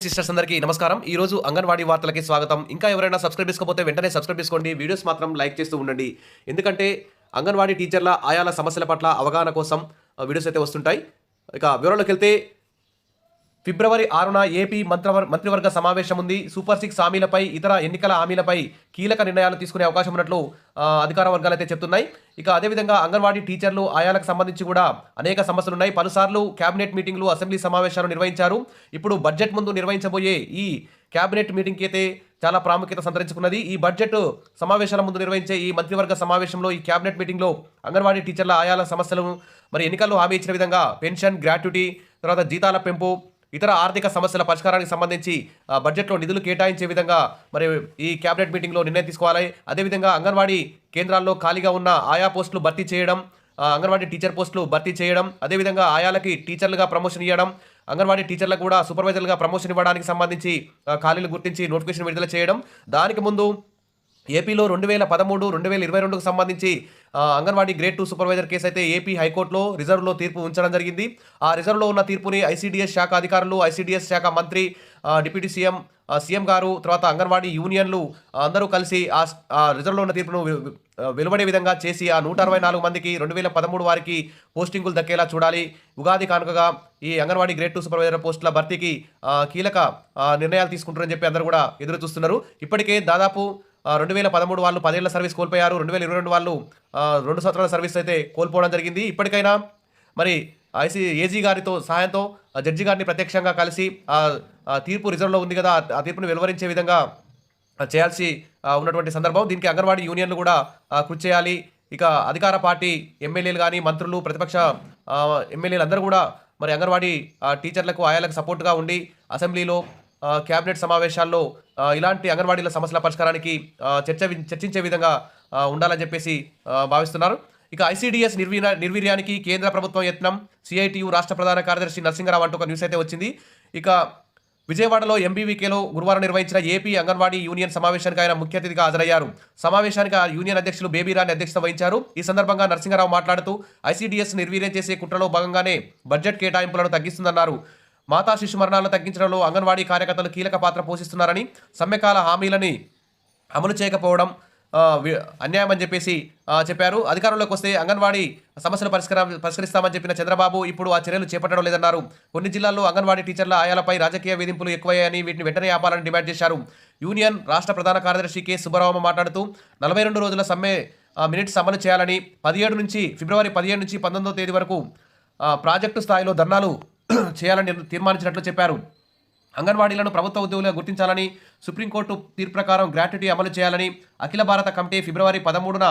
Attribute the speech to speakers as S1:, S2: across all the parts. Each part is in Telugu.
S1: సిస్టర్స్ అందరికీ నమస్కారం. ఈ రోజు అంగన్వాడీ వార్తలకి స్వాగతం. ఇంకా ఎవరైనా సబ్స్క్రైబ్ చేసుకోకపోతే వెంటనే సబ్స్క్రైబ్ చేసుకోండి. వీడియోస్ మాత్రం లైక్ చేస్తూ ఉండండి. ఎందుకంటే అంగన్వాడీ టీచర్ల ఆయాల సమస్యల పట్ల అవగాహన కోసం వీడియోస్ అయితే వస్తుంటాయి. ఇక వివరాల్లోకి వెళ్తే ఫిబ్రవరి 6న ఏపీ మంత్రివర్గ సమావేశం ఉంది. సూపర్ 6 హామీలపై ఇతర ఎన్నికల హామీలపై కీలక నిర్ణయాలు తీసుకునే అవకాశం ఉన్నట్లు అధికార వర్గాలు అయితే చెప్తున్నాయి. ఇక అదేవిధంగా అంగన్వాడీ టీచర్లు ఆయాలకు సంబంధించి కూడా అనేక సమస్యలు ఉన్నాయి. పలుసార్లు కేబినెట్ మీటింగ్లు, అసెంబ్లీ సమావేశాలు నిర్వహించారు. ఇప్పుడు బడ్జెట్ ముందు నిర్వహించబోయే ఈ కేబినెట్ మీటింగ్కి అయితే చాలా ప్రాముఖ్యత సంతరించుకున్నది. ఈ బడ్జెట్ సమావేశాల ముందు నిర్వహించే ఈ మంత్రివర్గ సమావేశంలో, ఈ కేబినెట్ మీటింగ్లో అంగన్వాడీ టీచర్ల ఆయాల సమస్యలను, మరి ఎన్నికల్లో హామీ ఇచ్చిన విధంగా పెన్షన్, గ్రాట్యుటీ, తర్వాత జీతాల పెంపు, ఇతర ఆర్థిక సమస్యల పరిష్కారానికి సంబంధించి బడ్జెట్లో నిధులు కేటాయించే విధంగా మరి ఈ కేబినెట్ మీటింగ్లో నిర్ణయం తీసుకోవాలి. అదేవిధంగా అంగన్వాడీ కేంద్రాల్లో ఖాళీగా ఉన్న ఆయా పోస్టులు భర్తీ చేయడం, అంగన్వాడీ టీచర్ పోస్టులు భర్తీ చేయడం, అదేవిధంగా ఆయాలకి టీచర్లుగా ప్రమోషన్ ఇవ్వడం, అంగన్వాడీ టీచర్లకు కూడా సూపర్వైజర్లుగా ప్రమోషన్ ఇవ్వడానికి సంబంధించి ఖాళీలు గుర్తించి నోటిఫికేషన్ విడుదల చేయడం. దానికి ముందు ఏపీలో 2013, 2022కు సంబంధించి అంగన్వాడీ గ్రేడ్ 2 సూపర్వైజర్ కేసు అయితే ఏపీ హైకోర్టులో రిజర్వ్లో తీర్పు ఉంచడం జరిగింది. ఆ రిజర్వ్లో ఉన్న తీర్పుని ఐసీడీఎస్ శాఖ అధికారులు, ఐసీడీఎస్ శాఖ మంత్రి, డిప్యూటీ సీఎం గారు, తర్వాత అంగన్వాడీ యూనియన్లు అందరూ కలిసి ఆ రిజర్వ్లో ఉన్న తీర్పును వెలువడే విధంగా చేసి ఆ 164 మందికి 2013 వారికి పోస్టింగులు దక్కేలా చూడాలి. ఉగాది కానుకగా ఈ అంగన్వాడీ గ్రేడ్ 2 సూపర్వైజర్ పోస్టుల భర్తీకి కీలక నిర్ణయాలు తీసుకుంటారని చెప్పి అందరూ కూడా ఎదురు చూస్తున్నారు. ఇప్పటికే దాదాపు 2013 వాళ్ళు 10 ఏళ్ల సర్వీస్ కోల్పోయారు. 2022 వాళ్ళు 2 సంవత్సరాల సర్వీస్ అయితే కోల్పోవడం జరిగింది. ఇప్పటికైనా మరి ఏజీ గారితో సహాయంతో జడ్జి గారిని ప్రత్యక్షంగా కలిసి తీర్పు రిజర్వ్లో ఉంది కదా, ఆ తీర్పును వెలువరించే విధంగా చేయాల్సి ఉన్నటువంటి సందర్భం. దీనికి అంగన్వాడీ యూనియన్లు కూడా కృషి చేయాలి. ఇక అధికార పార్టీ ఎమ్మెల్యేలు కానీ, మంత్రులు, ప్రతిపక్ష ఎమ్మెల్యేలు అందరూ కూడా మరి అంగన్వాడీ టీచర్లకు, ఆయాలకు సపోర్ట్గా ఉండి అసెంబ్లీలో, కేబినెట్ సమావేశాల్లో ఇలాంటి అంగన్వాడీల సమస్యల పరిష్కారానికి చర్చించే విధంగా ఉండాలని చెప్పేసి భావిస్తున్నారు. ఇక ఐసీడీఎస్ నిర్వీర్యానికి కేంద్ర ప్రభుత్వం యత్నం, సిఐటియు రాష్ట్ర ప్రధాన కార్యదర్శి నరసింగరావు అంటూ ఒక న్యూస్ అయితే వచ్చింది. ఇక విజయవాడలో ఎంబీవీకేలో గురువారం నిర్వహించిన ఏపీ అంగన్వాడీ యూనియన్ సమావేశానికి ఆయన ముఖ్య అతిథిగా హాజరయ్యారు. సమావేశానికి యూనియన్ అధ్యక్షులు బేబీరాణి అధ్యక్షత వహించారు. ఈ సందర్భంగా నరసింగరావు మాట్లాడుతూ ఐసీడీఎస్ నిర్వీర్యం చేసే కుట్రలో భాగంగానే బడ్జెట్ కేటాయింపులను తగ్గిస్తుందన్నారు. మాతా శిశు మరణాలను తగ్గించడంలో అంగన్వాడీ కార్యకర్తలు కీలక పాత్ర పోషిస్తున్నారని, సమ్మెకాల హామీలని అమలు చేయకపోవడం అన్యాయమని చెప్పేసి చెప్పారు. అధికారంలోకి వస్తే అంగన్వాడీ సమస్యలు పరిష్కరిస్తామని చెప్పిన చంద్రబాబు ఇప్పుడు ఆ చర్యలు చేపట్టడం లేదన్నారు. కొన్ని జిల్లాల్లో అంగన్వాడీ టీచర్ల ఆయాలపై రాజకీయ వేధింపులు ఎక్కువయ్యాయని, వీటిని వెంటనే ఆపాలని డిమాండ్ చేశారు. యూనియన్ రాష్ట్ర ప్రధాన కార్యదర్శి కె సుబ్బరామ మాట్లాడుతూ 42 రోజుల సమ్మె మినిట్స్ అమలు చేయాలని, ఫిబ్రవరి 17 నుంచి 19వ తేదీ వరకు ప్రాజెక్టు స్థాయిలో ధర్నాలు చేయాలని తీర్మానించినట్లు చెప్పారు. అంగన్వాడీలను ప్రభుత్వ ఉద్యోగులుగా గుర్తించాలని, సుప్రీంకోర్టు తీర్పు ప్రకారం గ్రాట్యుటీ అమలు చేయాలని, అఖిల భారత కమిటీ ఫిబ్రవరి 13న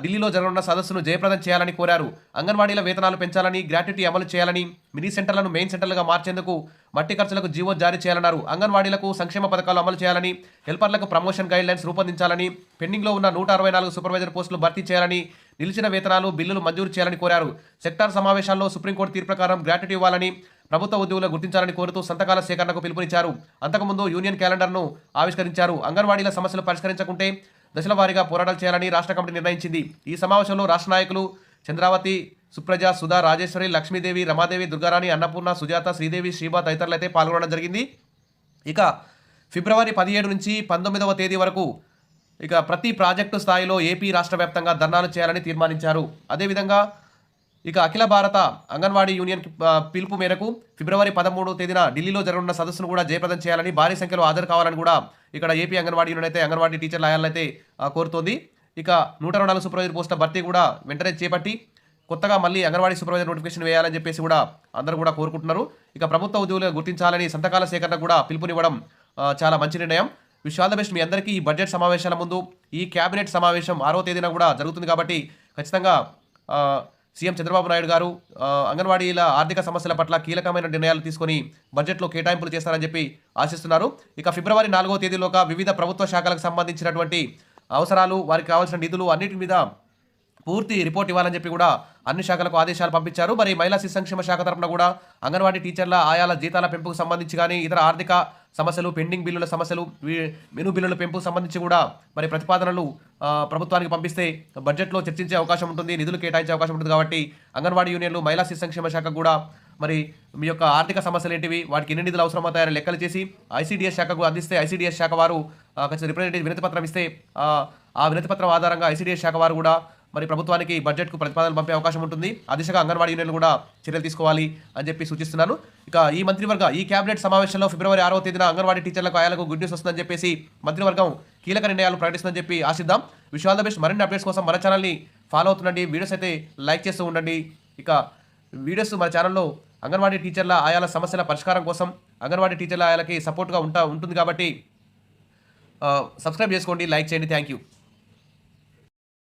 S1: ఢిల్లీలో జరగనున్న సదస్సును జయప్రదం చేయాలని కోరారు. అంగన్వాడీల వేతనాలు పెంచాలని, గ్రాట్యుటీ అమలు చేయాలని, మినీ సెంటర్లను మెయిన్ సెంటర్లుగా మార్చేందుకు మట్టి ఖర్చులకు జీవో జారీ చేయాలన్నారు. అంగన్వాడీలకు సంక్షేమ పథకాలు అమలు చేయాలని, హెల్పర్లకు ప్రమోషన్ గైడ్ లైన్స్ రూపొందించాలని, పెండింగ్లో ఉన్న 164 సూపర్వైజర్ పోస్టులు భర్తీ చేయాలని, నిలిచిన వేతనాలు, బిల్లులు మంజూరు చేయాలని కోరారు. సెక్టార్ సమావేశాల్లో సుప్రీంకోర్టు తీర్పు ప్రకారం గ్రాట్యుటీ ఇవ్వాలని, ప్రభుత్వ ఉద్యోగులు గుర్తించాలని కోరుతూ సంతకాల సేకరణకు పిలుపునిచ్చారు. అంతకుముందు యూనియన్ క్యాలెండర్ను ఆవిష్కరించారు. అంగన్వాడీల సమస్యలు పరిష్కరించకుంటే దశల వారీగా పోరాటాలు చేయాలని రాష్ట్ర కమిటీ నిర్ణయించింది. ఈ సమావేశంలో రాష్ట్ర నాయకులు చంద్రావతి, సుప్రజ, సుధా, రాజేశ్వరి, లక్ష్మీదేవి, రమాదేవి, దుర్గారాణి, అన్నపూర్ణ, సుజాత, శ్రీదేవి, శ్రీబా తదితరులు అయితే పాల్గొనడం జరిగింది. ఇక ఫిబ్రవరి 17 నుంచి 19వ తేదీ వరకు ఇక ప్రతి ప్రాజెక్టు స్థాయిలో ఏపీ రాష్ట్ర వ్యాప్తంగా ధర్నాలు చేయాలని తీర్మానించారు. అదేవిధంగా ఇక అఖిల భారత అంగన్వాడీ యూనియన్ పిలుపు మేరకు ఫిబ్రవరి 13వ తేదీన ఢిల్లీలో జరగనున్న సదస్సును కూడా జయప్రదం చేయాలని, భారీ సంఖ్యలో హాజరు కావాలని కూడా ఇక్కడ ఏపీ అంగన్వాడీ యూనియన్ అయితే అంగన్వాడీ టీచర్ల ఆయాలను అయితే కోరుతోంది. ఇక 124 సూపర్వైజర్ పోస్టుల భర్తీ కూడా వెంటనే చేపట్టి కొత్తగా మళ్ళీ అంగన్వాడీ సూపర్వైజర్ నోటిఫికేషన్ వేయాలని చెప్పేసి కూడా అందరూ కూడా కోరుకుంటున్నారు. ఇక ప్రభుత్వ ఉద్యోగులు గుర్తించాలని సంతకాల సేకరణ కూడా పిలుపునివ్వడం చాలా మంచి నిర్ణయం. Wish all the best. మీ అందరికీ ఈ బడ్జెట్ సమావేశాల ముందు ఈ కేబినెట్ సమావేశం 6వ తేదీన కూడా జరుగుతుంది కాబట్టి ఖచ్చితంగా సీఎం చంద్రబాబు నాయుడు గారు అంగన్వాడీల ఆర్థిక సమస్యల పట్ల కీలకమైన నిర్ణయాలు తీసుకొని బడ్జెట్లో కేటాయింపులు చేస్తారని చెప్పి ఆశిస్తున్నారు. ఇక ఫిబ్రవరి 4వ తేదీలోగా వివిధ ప్రభుత్వ శాఖలకు సంబంధించినటువంటి అవసరాలు, వారికి కావాల్సిన నిధులు అన్నిటి మీద పూర్తి రిపోర్ట్ ఇవ్వాలని చెప్పి కూడా అన్ని శాఖలకు ఆదేశాలు పంపించారు. మరి మహిళా శిశు సంక్షేమ శాఖ తరఫున కూడా అంగన్వాడీ టీచర్ల ఆయాల జీతాల పెంపుకు సంబంధించి కానీ, ఇతర ఆర్థిక సమస్యలు, పెండింగ్ బిల్లుల సమస్యలు, మెను బిల్లుల పెంపుకు సంబంధించి కూడా మరి ప్రతిపాదనలు ప్రభుత్వానికి పంపిస్తే బడ్జెట్లో చర్చించే అవకాశం ఉంటుంది, నిధులు కేటాయించే అవకాశం ఉంటుంది. కాబట్టి అంగన్వాడీ యూనియన్లు, మహిళా శిశు సంక్షేమ శాఖకు కూడా మరి మీ యొక్క ఆర్థిక సమస్యలు ఏంటివి, వాటికి ఎన్ని నిధులు అవసరమవుతాయని లెక్కలు చేసి ఐసీడీఎస్ శాఖకు అందిస్తే ఐసీడీఎస్ శాఖ వారు ఖచ్చితంగా రిప్రజెంటేటివ్ వినతి పత్రం ఇస్తే ఆ వినతి పత్రం ఆధారంగా ఐసీడీఎస్ శాఖ వారు కూడా మరి ప్రభుత్వానికి బడ్జెట్కు ప్రతిపాదనలు పంపే అవకాశం ఉంటుంది. ఆ దిశగా అంగన్వాడీ యూనియన్లు కూడా చర్యలు తీసుకోవాలి అని చెప్పి సూచిస్తున్నాను. ఇక ఈ క్యాబినెట్ సమావేశంలో ఫిబ్రవరి 6వ తేదీన అంగన్వాడీ టీచర్లకు ఆయాలకు గుడ్ న్యూస్ వస్తుందని చెప్పేసి మంత్రివర్గం కీలక నిర్ణయాలు ప్రకటిస్తుందని చెప్పి ఆశిద్దాం. Wish all the best. మరిన్ని అప్డేట్స్ కోసం మన ఛానల్ని ఫాలో అవుతుండండి. వీడియోస్ అయితే లైక్ చేస్తూ ఉండండి. ఇక వీడియోస్ మన ఛానల్లో అంగన్వాడీ టీచర్ల ఆయాల సమస్యల పరిష్కారం కోసం అంగన్వాడీ టీచర్ల ఆయాలకి సపోర్ట్గా ఉంటుంది కాబట్టి సబ్స్క్రైబ్ చేసుకోండి, లైక్ చేయండి. Thank you.